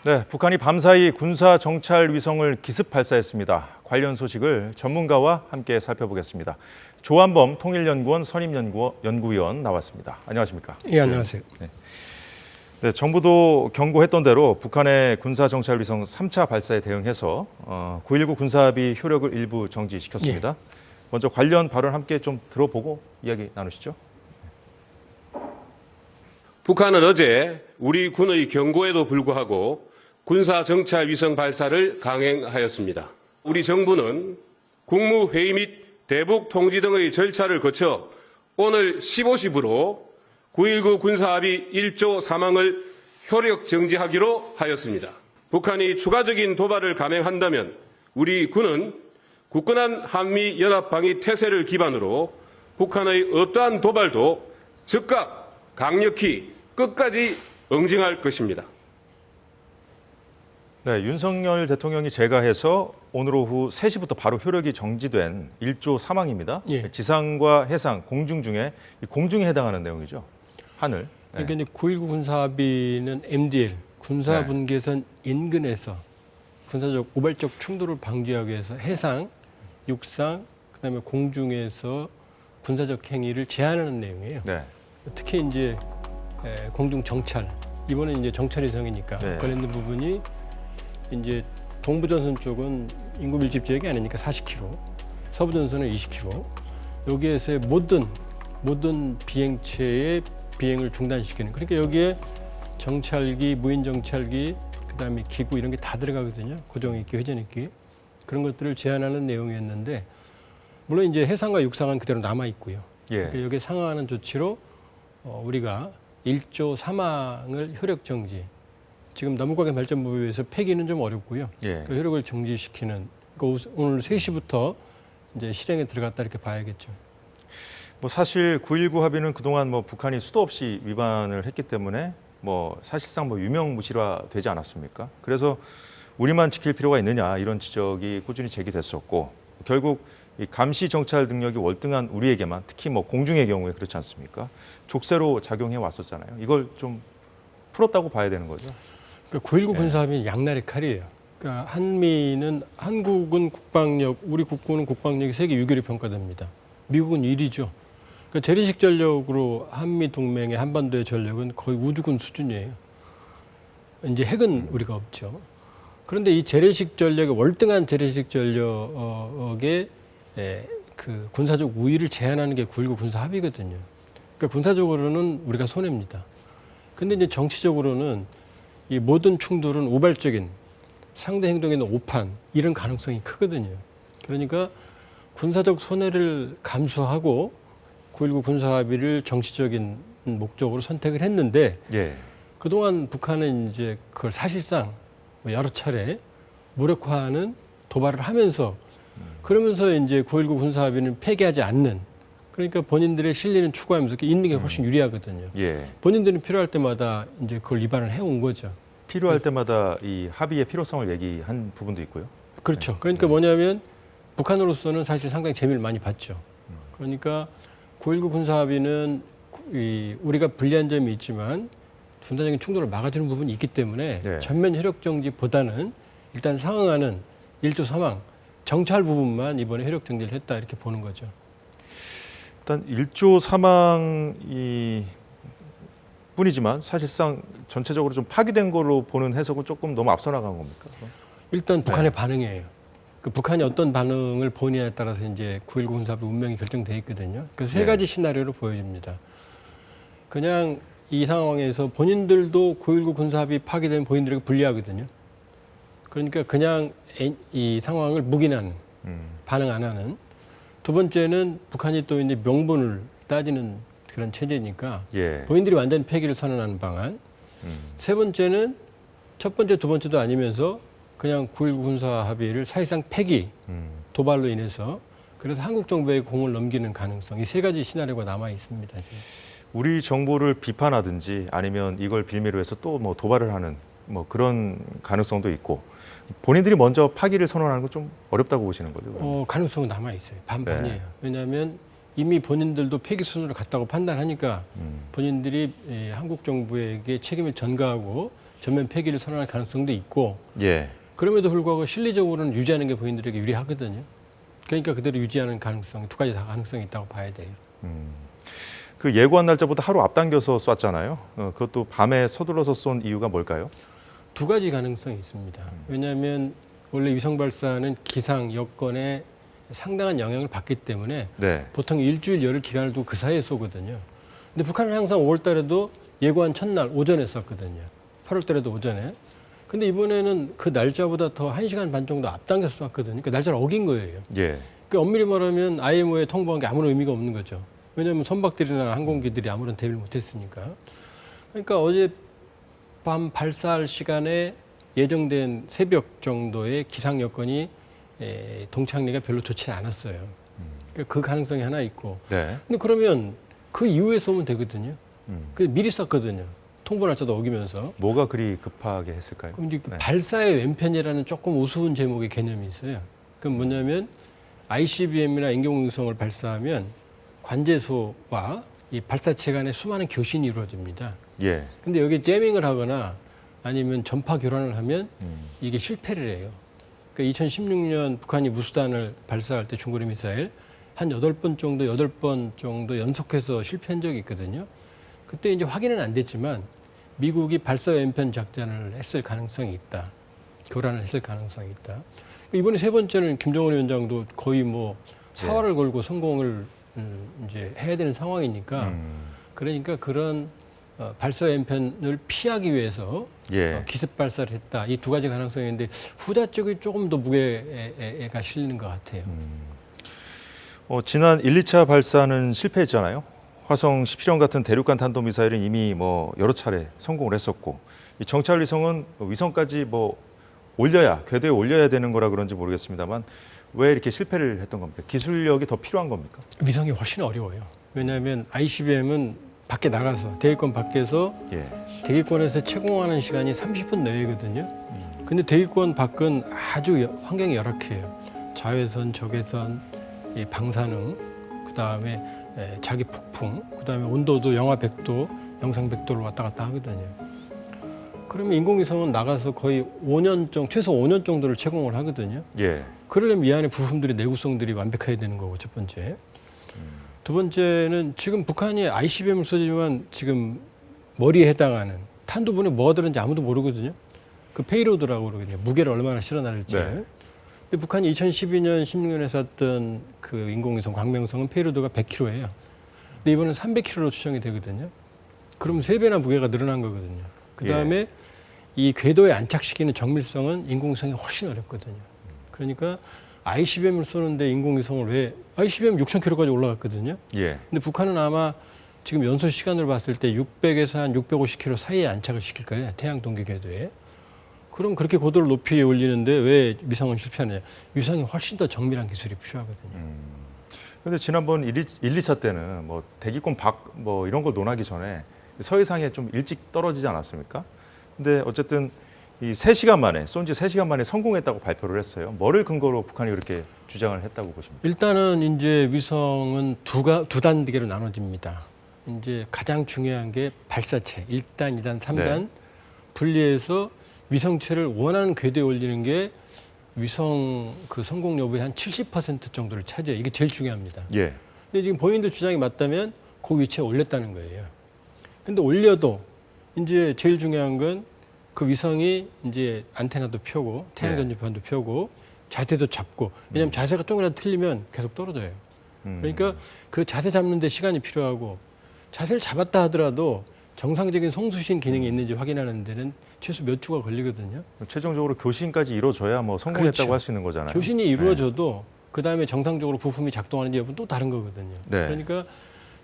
네, 북한이 밤사이 군사 정찰 위성을 기습 발사했습니다. 관련 소식을 전문가와 함께 살펴보겠습니다. 조한범 통일연구원 선임연구위원 나왔습니다. 안녕하십니까? 예, 안녕하세요. 네, 정부도 경고했던 대로 북한의 군사 정찰 위성 3차 발사에 대응해서 9.19 군사합의 효력을 일부 정지시켰습니다. 먼저 관련 발언 함께 좀 들어보고 이야기 나누시죠. 북한은 어제 우리 군의 경고에도 불구하고 군사 정찰 위성 발사를 강행하였습니다. 우리 정부는 국무회의 및 대북 통지 등의 절차를 거쳐 오늘 15시부로 9.19 군사합의 1조 3항을 효력 정지하기로 하였습니다. 북한이 추가적인 도발을 감행한다면 우리 군은 굳건한 한미연합방위 태세를 기반으로 북한의 어떠한 도발도 즉각 강력히 끝까지 응징할 것입니다. 네, 윤석열 대통령이 제가해서 오늘 오후 3시부터 바로 효력이 정지된 1조 3항입니다. 예. 지상과 해상, 공중 중에 공중에 해당하는 내용이죠. 하늘. 네. 그러니까 이제 9.19 군사합의는 MDL 군사분계선 인근에서 군사적 우발적 충돌을 방지하기 위해서 해상, 육상, 그다음에 공중에서 군사적 행위를 제한하는 내용이에요. 네. 특히 이제 공중 정찰, 이번에 이제 정찰 위성이니까 네. 관련된 부분이 이제 동부전선 쪽은 인구 밀집 지역이 아니니까 40km, 서부전선은 20km. 여기에서의 모든 비행체의 비행을 중단시키는. 그러니까 여기에 정찰기, 무인 정찰기, 그다음에 기구 이런 게 다 들어가거든요. 고정익기, 회전익기 그런 것들을 제한하는 내용이었는데 물론 이제 해상과 육상은 그대로 남아 있고요. 예. 그러니까 여기에 상응하는 조치로 우리가 1조 3항을 효력 정지. 지금 남북관계 발전법에 의해서 폐기는 좀 어렵고요. 예. 그 효력을 정지시키는. 그러니까 오늘 3시부터 이제 실행에 들어갔다 이렇게 봐야겠죠. 뭐 사실 9.19 합의는 그동안 뭐 북한이 수도 없이 위반을 했기 때문에 뭐 사실상 뭐 유명무실화되지 않았습니까? 그래서 우리만 지킬 필요가 있느냐 이런 지적이 꾸준히 제기됐었고 결국 이 감시 정찰 능력이 월등한 우리에게만 특히 뭐 공중의 경우에 그렇지 않습니까? 족쇄로 작용해 왔었잖아요. 이걸 좀 풀었다고 봐야 되는 거죠. 그러니까 9.19 군사합의는 양날의 칼이에요. 그러니까 한국은 국방력, 우리 국군은 국방력이 세계 6위로 평가됩니다. 미국은 1위죠. 그러니까 재래식 전력으로 한미 동맹의 한반도의 전력은 거의 우주군 수준이에요. 이제 핵은 우리가 없죠. 그런데 이 재래식 전력의 월등한 재래식 전력의 그 군사적 우위를 제한하는 게 9.19 군사합의거든요. 그러니까 군사적으로는 우리가 손해입니다. 근데 이제 정치적으로는 이 모든 충돌은 우발적인 상대 행동에는 오판 이런 가능성이 크거든요. 그러니까 군사적 손해를 감수하고 9.19 군사합의를 정치적인 목적으로 선택을 했는데 예. 그동안 북한은 이제 그걸 사실상 여러 차례 무력화하는 도발을 하면서 그러면서 이제 9.19 군사합의는 폐기하지 않는 그러니까 본인들의 실리는 추구하면서 있는 게 훨씬 유리하거든요. 예. 본인들은 필요할 때마다 이제 그걸 위반을 해온 거죠. 필요할 때마다 이 합의의 필요성을 얘기한 부분도 있고요. 그렇죠. 그러니까 뭐냐면 북한으로서는 사실 상당히 재미를 많이 봤죠. 그러니까 9.19 군사합의는 우리가 불리한 점이 있지만 군사적인 충돌을 막아주는 부분이 있기 때문에 네. 전면 효력 정지보다는 일단 상응하는 1조 3항 정찰 부분만 이번에 효력 정지를 했다 이렇게 보는 거죠. 일단 1조 3항이 뿐이지만 사실상 전체적으로 좀 파기된 걸로 보는 해석은 조금 너무 앞서 나간 겁니까? 일단 북한의 반응이에요. 그 북한이 어떤 반응을 보느냐에 따라서 이제 9.19 군사합의 운명이 결정돼 있거든요. 그래서 세 가지 시나리오로 보여집니다. 그냥 이 상황에서 본인들도 9.19 군사합의 파기되면 본인들에게 불리하거든요. 그러니까 그냥 이 상황을 묵인하는, 반응 안 하는. 두 번째는 북한이 또 이제 명분을 따지는 그런 체제니까 예. 본인들이 완전 폐기를 선언하는 방안. 세 번째는 첫 번째, 두 번째도 아니면서 그냥 9.19 군사합의를 사실상 폐기, 도발로 인해서 그래서 한국 정부의 공을 넘기는 가능성. 이 세 가지 시나리오가 남아 있습니다. 지금. 우리 정부를 비판하든지 아니면 이걸 빌미로 해서 또 뭐 도발을 하는 뭐 그런 가능성도 있고 본인들이 먼저 파기를 선언하는 건 좀 어렵다고 보시는 거죠? 그러면? 가능성은 남아 있어요. 반반이에요. 네. 왜냐하면 이미 본인들도 폐기 수준으로 갔다고 판단하니까 본인들이 한국 정부에게 책임을 전가하고 전면 폐기를 선언할 가능성도 있고 예. 그럼에도 불구하고 실리적으로는 유지하는 게 본인들에게 유리하거든요. 그러니까 그대로 유지하는 가능성, 두 가지 다 가능성이 있다고 봐야 돼요. 그 예고한 날짜보다 하루 앞당겨서 쐈잖아요. 그것도 밤에 서둘러서 쏜 이유가 뭘까요? 두 가지 가능성이 있습니다. 왜냐하면 원래 위성 발사는 기상 여건에 상당한 영향을 받기 때문에 네. 보통 일주일 열흘 기간을 두고 그 사이에 쏘거든요. 근데 북한은 항상 5월 달에도 예고한 첫날 오전에 쐈거든요. 8월 달에도 오전에. 근데 이번에는 그 날짜보다 더 1시간 반 정도 앞당겨서 쐈거든요. 그 날짜를 어긴 거예요. 예. 그러니까 엄밀히 말하면 IMO에 통보한 게 아무런 의미가 없는 거죠. 왜냐하면 선박들이나 항공기들이 아무런 대비를 못했으니까. 그러니까 어제 밤 발사할 시간에 예정된 새벽 정도의 기상 여건이 동창리가 별로 좋지 않았어요. 그러니까 그 가능성이 하나 있고. 네. 근데 그러면 그 이후에 쏘면 되거든요. 그 미리 쐈거든요. 통보 날짜도 어기면서. 뭐가 그리 급하게 했을까요? 그럼 이제 그 네. 발사의 왼편이라는 조금 우스운 제목의 개념이 있어요. 그럼 뭐냐면 ICBM이나 인공위성을 발사하면 관제소와 이 발사체 간에 수많은 교신이 이루어집니다. 예. 근데 여기 재밍을 하거나 아니면 전파 교란을 하면 이게 실패를 해요. 그러니까 2016년 북한이 무수단을 발사할 때 중거리 미사일 한 8번 정도 연속해서 실패한 적이 있거든요. 그때 이제 확인은 안 됐지만 미국이 발사 왼편 작전을 했을 가능성이 있다. 교란을 했을 가능성이 있다. 이번에 세 번째는 김정은 위원장도 거의 뭐 사활을 걸고 성공을 이제 해야 되는 상황이니까 그러니까 그런 발사 왼편을 피하기 위해서 예. 기습 발사를 했다. 이 두 가지 가능성이 있는데 후자 쪽이 조금 더 무게가 실리는 것 같아요. 지난 1, 2차 발사는 실패했잖아요. 화성 17형 같은 대륙간 탄도미사일은 이미 뭐 여러 차례 성공을 했었고 이 정찰 위성은 위성까지 뭐 올려야 궤도에 올려야 되는 거라 그런지 모르겠습니다만 왜 이렇게 실패를 했던 겁니까? 기술력이 더 필요한 겁니까? 위성이 훨씬 어려워요. 왜냐하면 ICBM은 밖에 나가서 대기권 밖에서 예. 대기권에서 채공하는 시간이 30분 내외거든요. 근데 대기권 밖은 아주 환경이 열악해요. 자외선, 적외선, 이 방사능, 그다음에 자기 폭풍, 그다음에 온도도 영하 100도, 영상 100도를 왔다 갔다 하거든요. 그러면 인공위성은 나가서 거의 5년 정도, 최소 5년 정도를 채공을 하거든요. 예. 그러려면 이 안에 부품들이 내구성들이 완벽해야 되는 거고 첫 번째. 두 번째는 지금 북한이 ICBM을 쏘지만 지금 머리에 해당하는 탄두분에 뭐가 들었는지 아무도 모르거든요. 그 페이로드라고 그러거든요. 무게를 얼마나 실어나를지. 네. 근데 북한이 2012년, 16년에 쐈던 그 인공위성 광명성은 페이로드가 100kg예요. 근데 이번엔 300kg로 추정이 되거든요. 그럼 3배나 무게가 늘어난 거거든요. 그다음에 이 궤도에 안착시키는 정밀성은 인공위성이 훨씬 어렵거든요. 그러니까 ICBM을 쏘는데 인공위성을 왜 ICBM 6,000km까지 올라갔거든요. 예. 근데 북한은 아마 지금 연소 시간을 봤을 때 600에서 한 650km 사이에 안착을 시킬 거예요. 태양 동기 궤도에. 그럼 그렇게 고도를 높이 올리는데 왜 위성은 실패하느냐? 위성이 훨씬 더 정밀한 기술이 필요하거든요. 근데 지난번 1, 2차 때는 뭐 대기권 밖 뭐 이런 걸 논하기 전에 서해상에 좀 일찍 떨어지지 않았습니까? 근데 어쨌든 이 3시간 만에 쏜 지 3시간 만에 성공했다고 발표를 했어요. 뭐를 근거로 북한이 그렇게 주장을 했다고 보십니까? 일단은 이제 위성은 두 단계로 나눠집니다. 이제 가장 중요한 게 발사체 1단, 2단, 3단 네. 분리해서 위성체를 원하는 궤도에 올리는 게 위성 그 성공 여부의 한 70% 정도를 차지해요. 이게 제일 중요합니다. 예. 근데 지금 본인들 주장이 맞다면 그 위치에 올렸다는 거예요. 근데 올려도 이제 제일 중요한 건 그 위성이 이제 안테나도 펴고 태양 전지판도 펴고 자세도 잡고 왜냐하면 자세가 조금이라도 틀리면 계속 떨어져요. 그러니까 그 자세 잡는 데 시간이 필요하고 자세를 잡았다 하더라도 정상적인 송수신 기능이 있는지 확인하는 데는 최소 몇 주가 걸리거든요. 최종적으로 교신까지 이루어져야 뭐 성공했다고 그렇죠. 할 수 있는 거잖아요. 교신이 이루어져도 그다음에 정상적으로 부품이 작동하는지 여부는 또 다른 거거든요. 네. 그러니까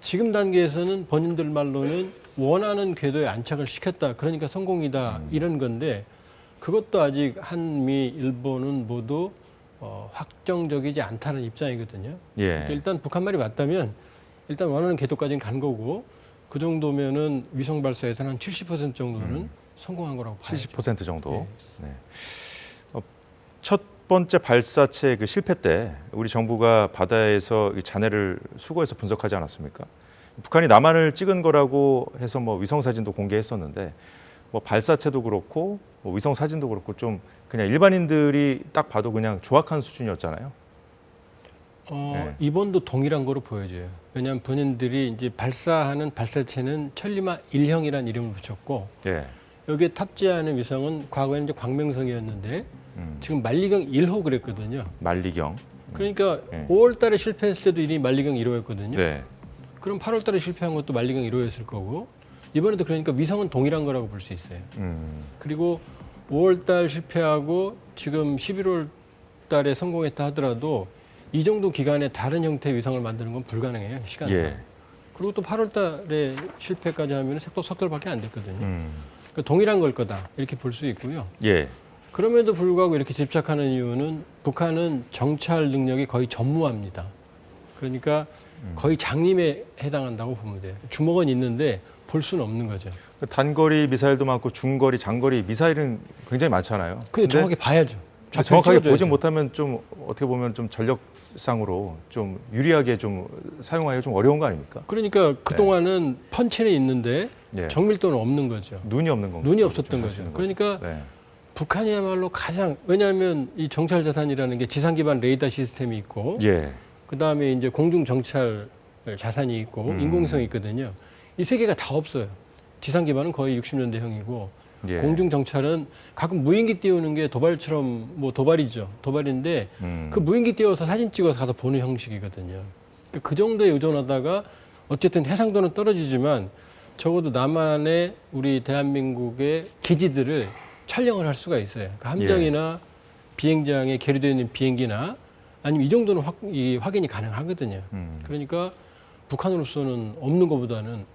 지금 단계에서는 본인들 말로는 원하는 궤도에 안착을 시켰다. 그러니까 성공이다. 이런 건데 그것도 아직 한미, 일본은 모두 확정적이지 않다는 입장이거든요. 예. 그러니까 일단 북한 말이 맞다면 일단 원하는 궤도까지는 간 거고 그 정도면은 위성 발사에서는 한 70% 정도는 성공한 거라고 봐야죠. 70% 정도. 네. 첫 번째 발사체 그 실패 때 우리 정부가 바다에서 이 잔해를 수거해서 분석하지 않았습니까? 북한이 남한을 찍은 거라고 해서 뭐 위성 사진도 공개했었는데 뭐 발사체도 그렇고 뭐 위성 사진도 그렇고 좀 그냥 일반인들이 딱 봐도 그냥 조악한 수준이었잖아요. 네. 이번도 동일한 거로 보여져요. 왜냐하면 본인들이 이제 발사하는 발사체는 천리마 1형이라는 이름을 붙였고 예. 여기에 탑재하는 위성은 과거에는 이제 광명성이었는데 지금 만리경 1호 그랬거든요. 만리경. 그러니까 네. 5월 달에 실패했을 때도 이미 만리경 1호였거든요. 네. 그럼 8월 달에 실패한 것도 만리경 1호였을 거고 이번에도 그러니까 위성은 동일한 거라고 볼 수 있어요. 그리고 5월 달 실패하고 지금 11월 달에 성공했다 하더라도 이 정도 기간에 다른 형태의 위성을 만드는 건 불가능해요. 시간상. 예. 그리고 또 8월 달에 실패까지 하면 석 달밖에 안 됐거든요. 그러니까 동일한 걸 거다 이렇게 볼 수 있고요. 예. 그럼에도 불구하고 이렇게 집착하는 이유는 북한은 정찰 능력이 거의 전무합니다. 그러니까 거의 장님에 해당한다고 보면 돼요. 주먹은 있는데 볼 수는 없는 거죠. 단거리 미사일도 많고 중거리, 장거리 미사일은 굉장히 많잖아요. 근데 정확히 봐야죠. 근데 정확하게 찍어줘야죠. 보지 못하면 좀 어떻게 보면 좀 전력상으로 좀 유리하게 좀 사용하기가 좀 어려운 거 아닙니까? 그러니까 그동안은 펀치는 있는데 예. 정밀도는 없는 거죠. 눈이 없는 건가요? 눈이 없었던 거죠. 그러니까 네. 북한이야말로 가장 왜냐하면 이 정찰 자산이라는 게 지상 기반 레이더 시스템이 있고 예. 그다음에 이제 공중 정찰 자산이 있고 인공위성이 있거든요. 이 세 개가 다 없어요. 지상 기반은 거의 60년대형이고 예. 공중 정찰은 가끔 무인기 띄우는 게 도발처럼 뭐 도발이죠. 도발인데 그 무인기 띄워서 사진 찍어서 가서 보는 형식이거든요. 그러니까 그 정도에 의존하다가 어쨌든 해상도는 떨어지지만 적어도 남한의 우리 대한민국의 기지들을 촬영을 할 수가 있어요. 그러니까 함정이나 비행장에 계류되어 있는 비행기나 아니면 이 정도는 확인이 가능하거든요. 그러니까 북한으로서는 없는 것보다는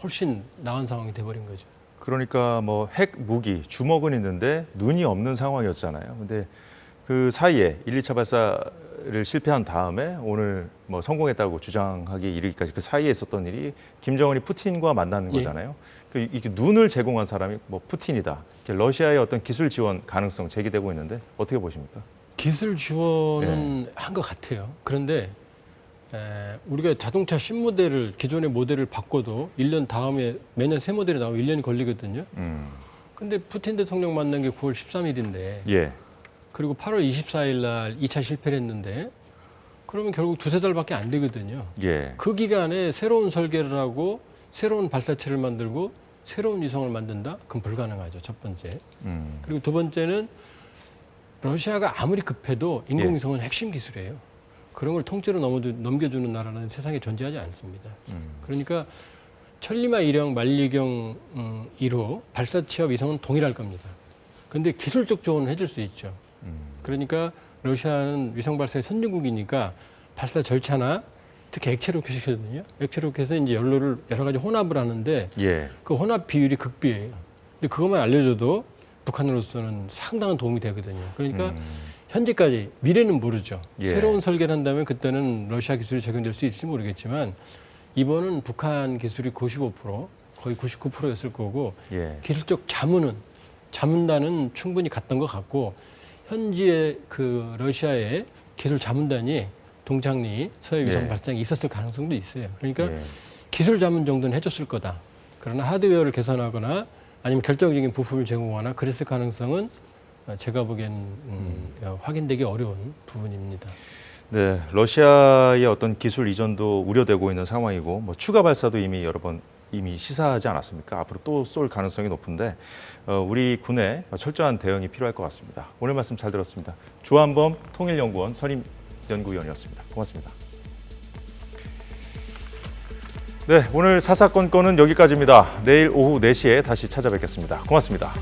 훨씬 나은 상황이 돼버린 거죠. 그러니까 뭐 핵 무기 주먹은 있는데 눈이 없는 상황이었잖아요. 근데 그 사이에 1, 2차 발사를 실패한 다음에 오늘 뭐 성공했다고 주장하기 이르기까지 그 사이에 있었던 일이 김정은이 푸틴과 만나는 거잖아요. 그 이게 눈을 제공한 사람이 뭐 푸틴이다. 러시아의 어떤 기술 지원 가능성 제기되고 있는데 어떻게 보십니까? 기술 지원은 한 것 같아요. 그런데 우리가 자동차 신모델을 기존의 모델을 바꿔도 1년 다음에 매년 새 모델이 나오면 1년이 걸리거든요. 근데 푸틴 대통령 만난 게 9월 13일인데 예. 그리고 8월 24일 날 2차 실패를 했는데 그러면 결국 두세 달밖에 안 되거든요. 예. 그 기간에 새로운 설계를 하고 새로운 발사체를 만들고 새로운 위성을 만든다? 그건 불가능하죠. 첫 번째. 그리고 두 번째는 러시아가 아무리 급해도 인공위성은 핵심 기술이에요. 그런 걸 통째로 넘겨주는 나라는 세상에 존재하지 않습니다. 그러니까 천리마 1형, 만리경 1호 발사체와 위성은 동일할 겁니다. 그런데 기술적 조언을 해줄 수 있죠. 그러니까 러시아는 위성 발사의 선진국이니까 발사 절차나 특히 액체 로켓이거든요. 액체 로켓은 이제 연료를 여러 가지 혼합을 하는데 예. 그 혼합 비율이 극비예요. 근데 그것만 알려줘도 북한으로서는 상당한 도움이 되거든요. 그러니까 현재까지 미래는 모르죠. 예. 새로운 설계를 한다면 그때는 러시아 기술이 적용될 수 있을지 모르겠지만 이번은 북한 기술이 95% 거의 99%였을 거고 예. 기술적 자문단은 충분히 갔던 것 같고 현지의 그 러시아의 기술 자문단이 동창리 서해 위성 예. 발사장에 있었을 가능성도 있어요. 그러니까 예. 기술 자문 정도는 해줬을 거다. 그러나 하드웨어를 개선하거나 아니면 결정적인 부품을 제공하거나 그랬을 가능성은 제가 보기엔 확인되기 어려운 부분입니다. 네, 러시아의 어떤 기술 이전도 우려되고 있는 상황이고 뭐 추가 발사도 이미 여러 번 시사하지 않았습니까? 앞으로 또 쏠 가능성이 높은데 우리 군의 철저한 대응이 필요할 것 같습니다. 오늘 말씀 잘 들었습니다. 조한범 통일연구원 선임 연구위원이었습니다. 고맙습니다. 네, 오늘 사사건건은 여기까지입니다. 내일 오후 4시에 다시 찾아뵙겠습니다. 고맙습니다.